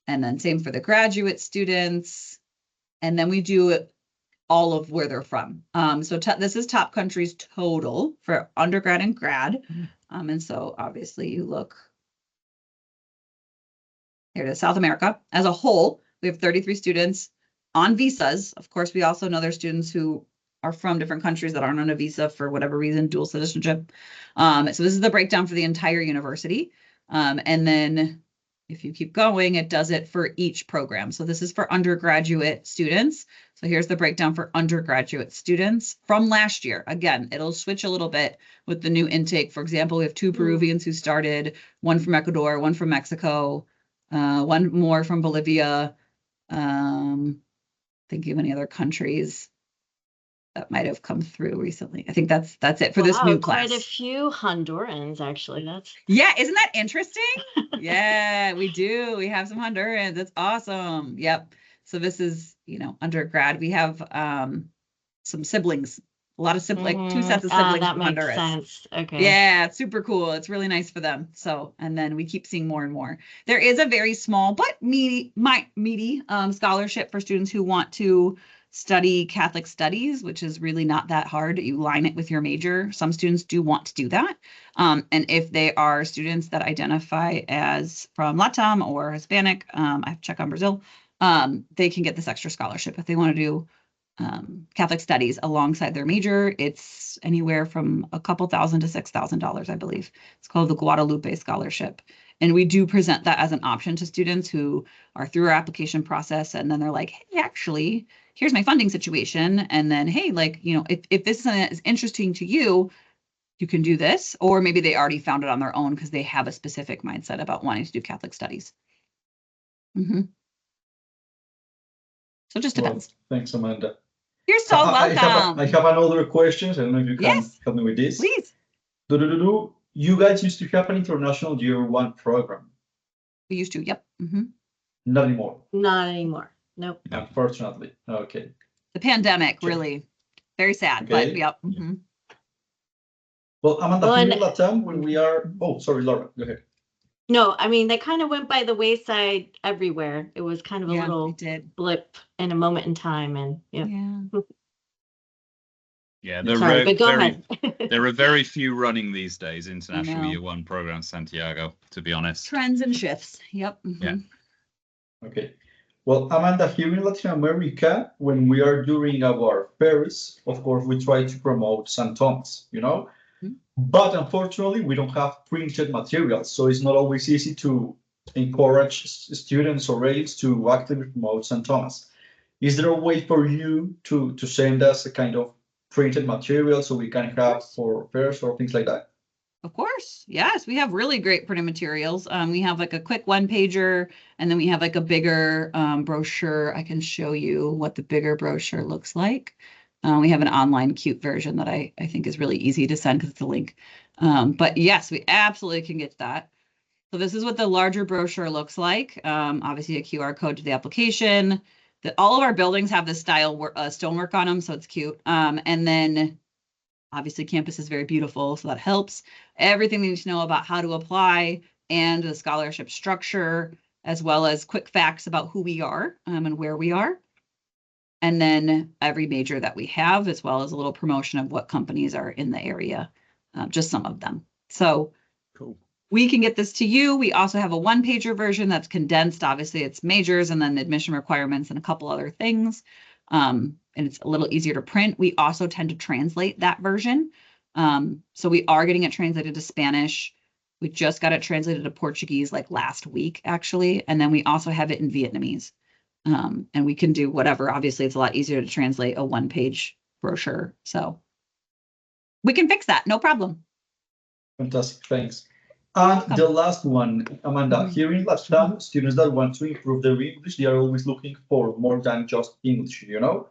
And then same for the graduate students. And then we do all of where they're from. So this is top countries total for undergrad and grad. And so obviously you look, here it is, South America. As a whole, we have 33 students on visas. Of course, we also know there's students who are from different countries that aren't on a visa for whatever reason, dual citizenship. So this is the breakdown for the entire university. And then if you keep going, it does it for each program. So this is for undergraduate students. So here's the breakdown for undergraduate students from last year. Again, it'll switch a little bit with the new intake. For example, we have 2 Peruvians who started, 1 from Ecuador, 1 from Mexico, 1 more from Bolivia. Thinking of any other countries that might have come through recently. I think that's it for this new class. Quite a few Hondurans, actually. Yeah, isn't that interesting? Yeah, we do. We have some Hondurans. That's awesome. Yep. So this is, undergrad. We have some siblings, a lot of siblings, like 2 sets of siblings that from makes Honduras. sense. Okay. Yeah, it's super cool. It's really nice for them. So, and then we keep seeing more and more. There is a very small but meaty scholarship for students who want to study Catholic studies, which is really not that hard. You line it with your major. Some students do want to do that. And if they are students that identify as from LATAM or Hispanic, I have to check on Brazil, they can get this extra scholarship if they want to do Catholic studies alongside their major. It's anywhere from a couple thousand to $6,000, I believe. It's called the Guadalupe Scholarship. And we do present that as an option to students who are through our application process. And then they're like, hey, actually, here's my funding situation. And then, hey, if this is something that is interesting to you, you can do this. Or maybe they already found it on their own because they have a specific mindset about wanting to do Catholic studies. So it just depends. Well, thanks, Amanda. You're so welcome. I have another question. I don't know if you can help me with this. Please. You guys used to have an international year 1 program. We used to, yep. Not anymore. Not anymore. Nope. Unfortunately. Okay. The pandemic, really. Very sad, but yep. Well, Amanda, here in Latam, when we are... Oh, sorry, Laura, go ahead. No, I mean, they kind of went by the wayside everywhere. It was kind of a little blip in a moment in time. And Yeah, Sorry, but go ahead. There are very few running these days, International Year 1 program, Santiago, to be honest. Trends and shifts. Yep. Yeah. Okay. Well, Amanda, here in Latin America, when we are doing our fairs, of course, we try to promote St. Thomas, But unfortunately, we don't have printed materials, so it's not always easy to encourage students or aides to actively promote St. Thomas. Is there a way for you to send us a kind of printed material so we can have for fairs or things like that? Of course. Yes, we have really great printed materials. We have like a quick 1-pager, and then we have like a bigger brochure. I can show you what the bigger brochure looks like. We have an online cute version that I think is really easy to send because it's a link. But yes, we absolutely can get that. So this is what the larger brochure looks like. Obviously a QR code to the application. All of our buildings have this style stonework on them, so it's cute. And then obviously campus is very beautiful, so that helps. Everything you need to know about how to apply and the scholarship structure, as well as quick facts about who we are and where we are. And then every major that we have, as well as a little promotion of what companies are in the area, just some of them. So cool. we can get this to you. We also have a one-pager version that's condensed. Obviously, it's majors and then admission requirements and a couple other things. And it's a little easier to print. We also tend to translate that version. So we are getting it translated to Spanish. We just got it translated to Portuguese like last week, actually. And then we also have it in Vietnamese. And we can do whatever. Obviously, it's a lot easier to translate a one-page brochure. So we can fix that. No problem. Fantastic, thanks. And the last one, Amanda, here in Latam, students that want to improve their English, they are always looking for more than just English, you know?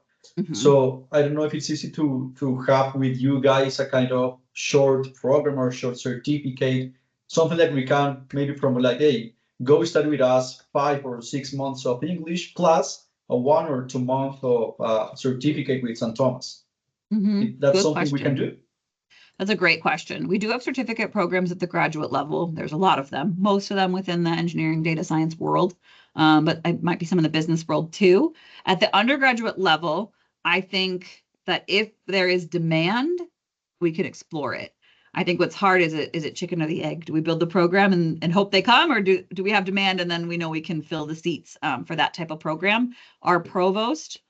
So I don't know if it's easy to have with you guys a kind of short program or short certificate, something that we can maybe promote like, hey, go study with us 5 or 6 months of English plus a 1 or 2 month of certificate with St. Thomas. That's Good something we can do. That's a great question. We do have certificate programs at the graduate level. There's a lot of them, most of them within the engineering data science world, but it might be some in the business world too. At the undergraduate level, I think that if there is demand, we can explore it. I think what's hard is it chicken or the egg? Do we build the program and hope they come, or do we have demand and then we know we can fill the seats for that type of program? Our provost,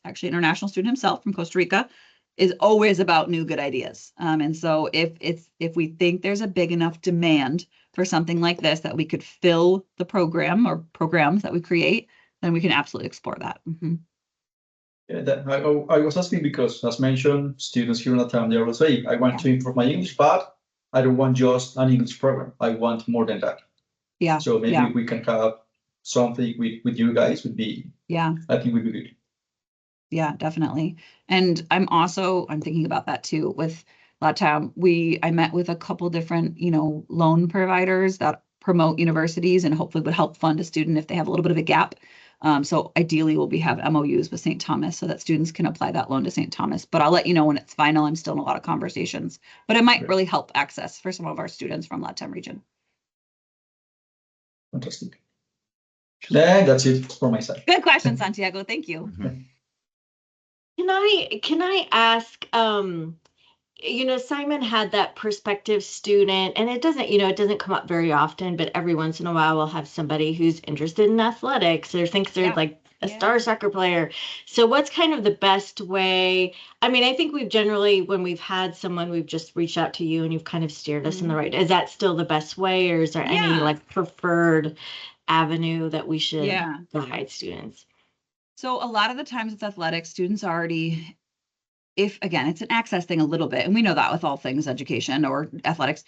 actually an international student himself from Costa Rica, is always about new good ideas. And so if we think there's a big enough demand for something like this that we could fill the program or programs that we create, then we can absolutely explore that. Yeah, I was asking because, as mentioned, students here in Latam, they always say, I want to improve my English, but I don't want just an English program. I want more than that. Yeah. So maybe we can have something with you guys would be, I think would be good. Yeah, definitely. And I'm thinking about that too with Latam. I met with a couple different, loan providers that promote universities and hopefully would help fund a student if they have a little bit of a gap. So ideally we'll have MOUs with St. Thomas so that students can apply that loan to St. Thomas. But I'll let you know when it's final. I'm still in a lot of conversations, but it might really help access for some of our students from Latam region. Fantastic. Yeah, that's it for my side. Good question, Santiago. Thank you. Can I ask, Simon had that prospective student, and it doesn't come up very often, but every once in a while we'll have somebody who's interested in athletics or thinks they're like a star soccer player. So what's kind of the best way? I mean, I think we've generally, when we've had someone, we've just reached out to you and you've kind of steered us in the right. Is that still the best way, or is there any preferred avenue that we should guide students? So a lot of the times it's athletics, students already, again, it's an access thing a little bit, and we know that with all things education or athletics,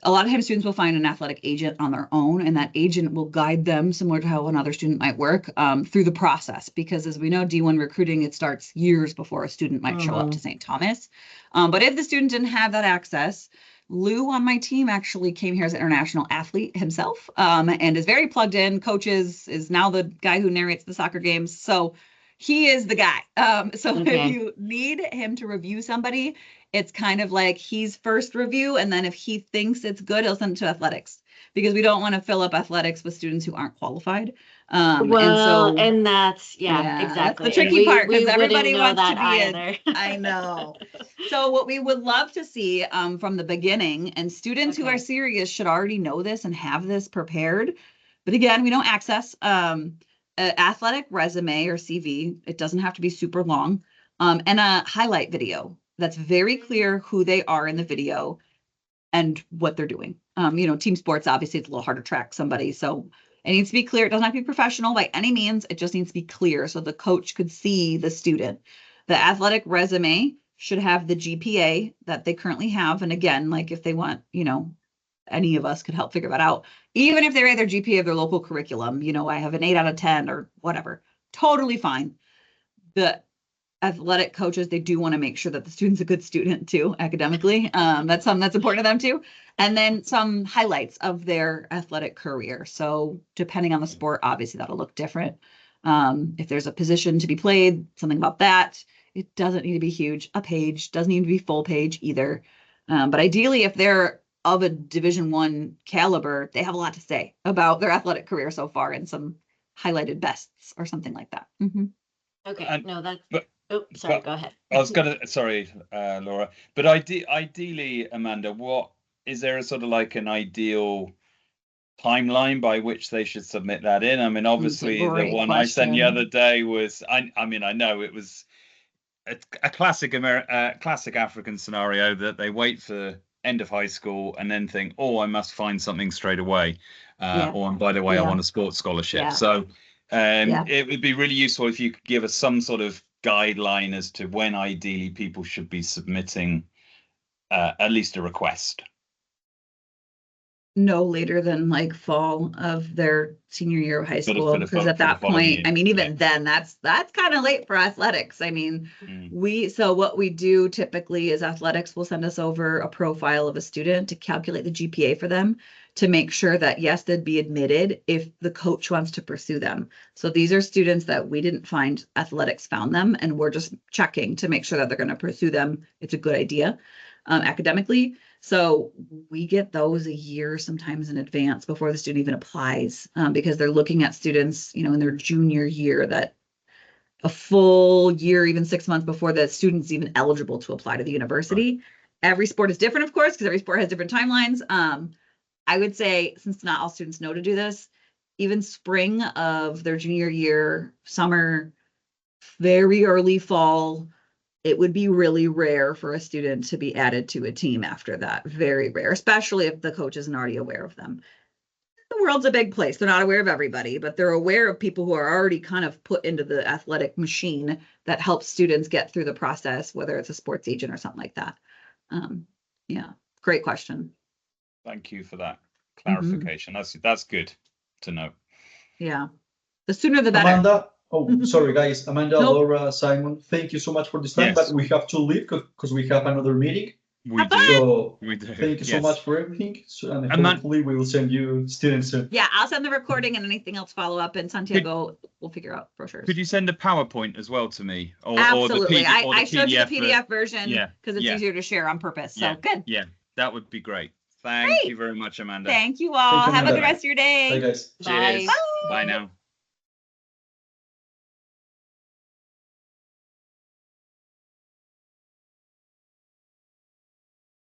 a lot of times students will find an athletic agent on their own, and that agent will guide them similar to how another student might work through the process. Because as we know, D1 recruiting, it starts years before a student might show up to St. Thomas. But if the student didn't have that access, Lou on my team actually came here as an international athlete himself and is very plugged in, coaches, is now the guy who narrates the soccer games. So he is the guy. If you need him to review somebody, it's kind of like he's first review. And then if he thinks it's good, he'll send it to athletics because we don't want to fill up athletics with students who aren't qualified. And that's, exactly. That's the tricky part because everybody wants to be either. I know. So what we would love to see from the beginning, and students who are serious should already know this and have this prepared. But again, we don't access an athletic resume or CV. It doesn't have to be super long. And a highlight video that's very clear who they are in the video and what they're doing. Team sports, obviously, it's a little hard to track somebody. So it needs to be clear. It doesn't have to be professional by any means. It just needs to be clear so the coach could see the student. The athletic resume should have the GPA that they currently have. And again, like if they want, any of us could help figure that out. Even if they rate their GPA of their local curriculum, I have an 8 out of 10 or whatever, totally fine. The athletic coaches, they do want to make sure that the student's a good student too, academically. That's something that's important to them too. And then some highlights of their athletic career. So depending on the sport, obviously that'll look different. If there's a position to be played, something about that. It doesn't need to be huge. A page doesn't need to be full page either. But ideally, if they're of a Division I caliber, they have a lot to say about their athletic career so far and some highlighted bests or something like that. Okay, sorry, go ahead. I was sorry, Laura, but ideally, Amanda, what is there a sort of like an ideal timeline by which they should submit that in? I mean, obviously the great one I sent the question. other day was, I mean, I know it was a classic classic African scenario that they wait for end of high school and then think, oh, I must find something straight away. Or, and by the way, I want a sports scholarship. Yeah. So Yeah. it would be really useful if you could give us some sort of guideline as to when ideally people should be submitting at least a request. No later than like fall of their senior year of high For the- school, for the because fo- at for the that following point, year. I mean, even Yeah. then, that's kind of late for athletics. I mean, so what we do typically is athletics will send us over a profile of a student to calculate the GPA for them, to make sure that yes, they'd be admitted if the coach wants to pursue them. So these are students that we didn't find, athletics found them, and we're just checking to make sure that they're going to pursue them. It's a good idea academically. So we get those a year sometimes in advance before the student even applies, because they're looking at students, in their junior year, that a full year, even 6 months before the student's even eligible to apply to the university. Right. Every sport is different, of course, because every sport has different timelines. I would say, since not all students know to do this, even spring of their junior year, summer, very early fall, it would be really rare for a student to be added to a team after that. Very rare, especially if the coach isn't already aware of them. The world's a big place. They're not aware of everybody, but they're aware of people who are already kind of put into the athletic machine that helps students get through the process, whether it's a sports agent or something like that. Yeah, great question. Thank you for that clarification. That's good to know. Yeah, the sooner the better. Amanda, sorry guys, Amanda, Nope. Laura, Simon, thank you so much for this time, Yes. but we have to leave because we have another meeting. We do. So We do. thank you so Yes. much for everything. And And hopefully we will send you students soon. Yeah, I'll send the recording and anything else follow up, and Santiago will figure out brochures. Could you send a PowerPoint as well to me? Absolutely. Or the I showed you the PDF PDF version because it's yeah. easier to share on purpose. So Yeah. good. Yeah, that would be great. Thank you very much, Amanda. Thank you all. Thank you, Have a Amanda. good rest of your day. Bye guys. Cheers. Bye. Bye now.